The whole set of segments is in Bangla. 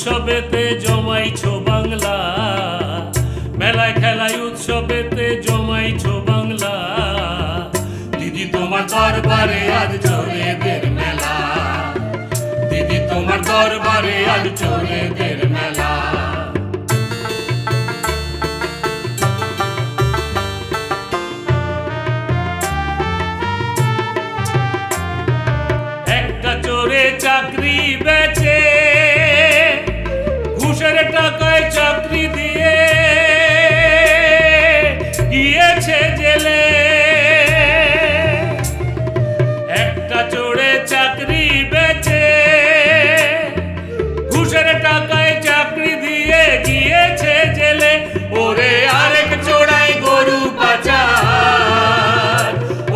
উৎসবেতে জমাইছো বাংলা, মেলায় খেলায় উৎসবেতে জমাইছো বাংলা। দিদি তোমার দরবারে আজ চোরেদের মেলা, দিদি তোমার দরবারে আজ চোরেদের মেলা। একটা চোরে চাকরি বেচে, ঘুষের টাকায় চাকরি দিয়ে গিয়েছে জেলে। একটা চোরে চাকরি বেচে, ঘুষের টাকায় চাকরি দিয়ে গিয়েছে জেলে। ওরে আরেক চোরাই গরু পাচার,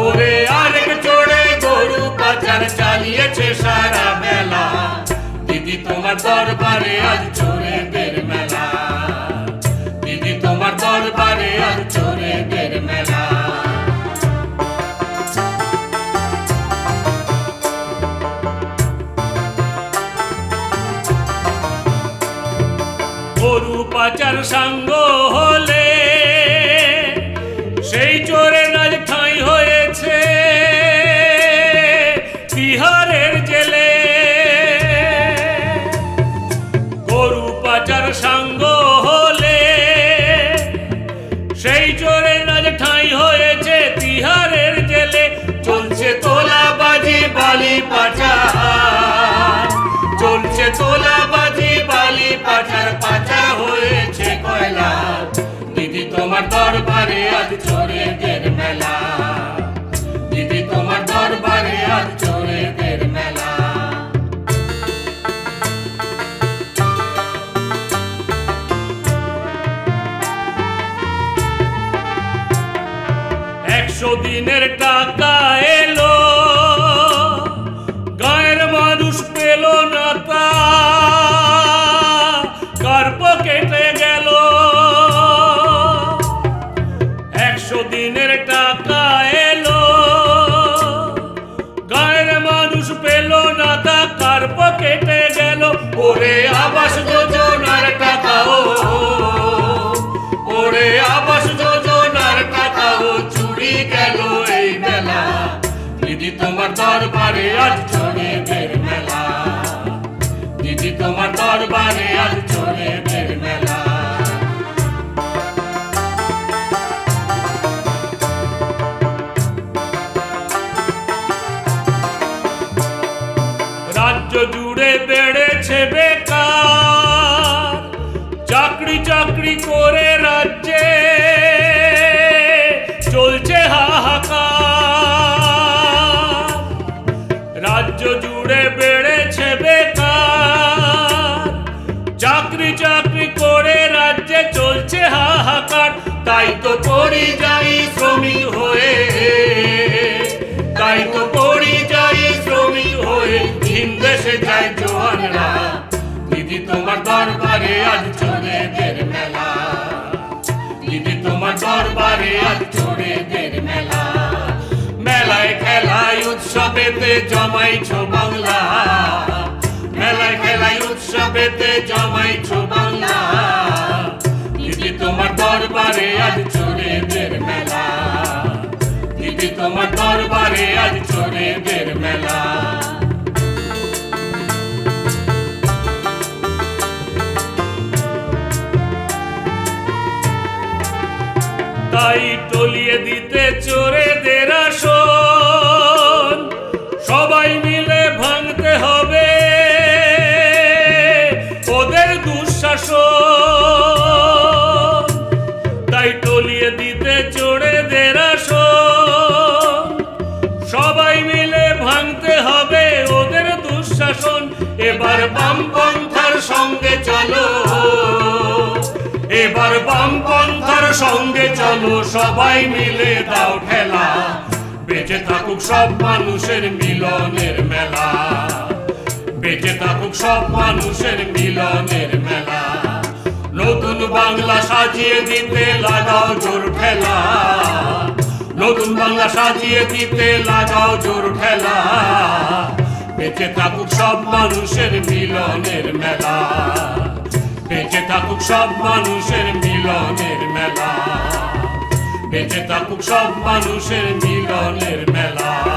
ওরে আরেক চোরে গরু পাচার চালিয়েছে সারা বেলা। দিদি তোমার দরবারে আজ চোরেদের মেলা, দিদি তোমার দরবারে আজ চোরেদের মেলা। গরু পাচার সাঙ্গ হলে সেই চোরের আজ ঠাঁই হয়েছে বিহারের জেলে। গরু পাচার সাঙ্গ হলে সেই চোরের আজ ঠাঁই হয়েছে বিহারের জেলে। চলছে তোলাবাজি বালি পাচার, চলছে তোলাবাজি বালি পাচার, পাচার হয়েছে কয়লা। দিদি তোমার দরবারে আজ চোরেদের মেলা, দিদি তোমার দরবারে আজ চোরেদের মেলা। একশো দিনের টাকা এলো, গায়ের মানুষ পেল না তা, কার পকেটে গেল। 100 দিনের টাকা এলো, গায়ের মানুষ পেল না তা, কার পকেটে গেল। ওরে আবাস যোজনার টাকাও, ওরে আবাস যোজনার টাকাও চুরি গেল এই বেলা। দিদি তোমার দরবারে আজ চোরেদের মেলা, দিদি তোমার দরবারে আজ চোরেদের মেলা। রাজ্য জুড়ে বেড়েছে বেকার, চাকরি চাকরি করে রাজ্যে চলছে হাহাকার। রাজ্য জুড়ে বেড়েছে বেকার, চাকরি চাকরি করে রাজ্যে চলছে হাহাকার। তাই তো পরিযায়ী শ্রমিক হয়ে, তাই তো পরিযায়ী শ্রমিক হয়ে ভিন দেশে যায় জোয়ানরা। দিদি তোমার দরবারে আজ চোরেদের মেলা, দিদি তোমার দরবারে আজ চোরেদের মেলা। মেলায় খেলায় উৎসবেতে জমাইছো বাংলা, মেলায় খেলায় উৎসবেতে জমাইছো বাংলা। দিদি তোমার দরবারে আজ চোরেদের মেলা, দিদি তোমার দরবারে আজ চোরেদের মেলা। তাই টলিয়ে দিতে চোরেদের আসন, সবাই মিলে ভাঙতে হবে ওদের দুঃশাসন। তাই টলিয়ে দিতে চোরেদের আসন, সবাই মিলে ভাঙতে হবে ওদের দুঃশাসন। এবার বামপন্থার সঙ্গে চলো, এবার বামপন্থার সঙ্গে চলো, সবাই মিলে দাও ঠেলা। বেঁচে থাকুক সব মানুষের মিলনের মেলা, বেঁচে থাকুক সব মানুষের মিলনের মেলা। নতুন বাংলা সাজিয়ে দিতে লাগাও জোর ঠেলা, নতুন বাংলা সাজিয়ে দিতে লাগাও জোর ঠেলা। বেঁচে থাকুক সব মানুষের মিলনের মেলা, বেঁচে থাকুক সব মানুষের মিলনের মেলা, বেঁচে থাকুক সব মানুষের মিলনের মেলা।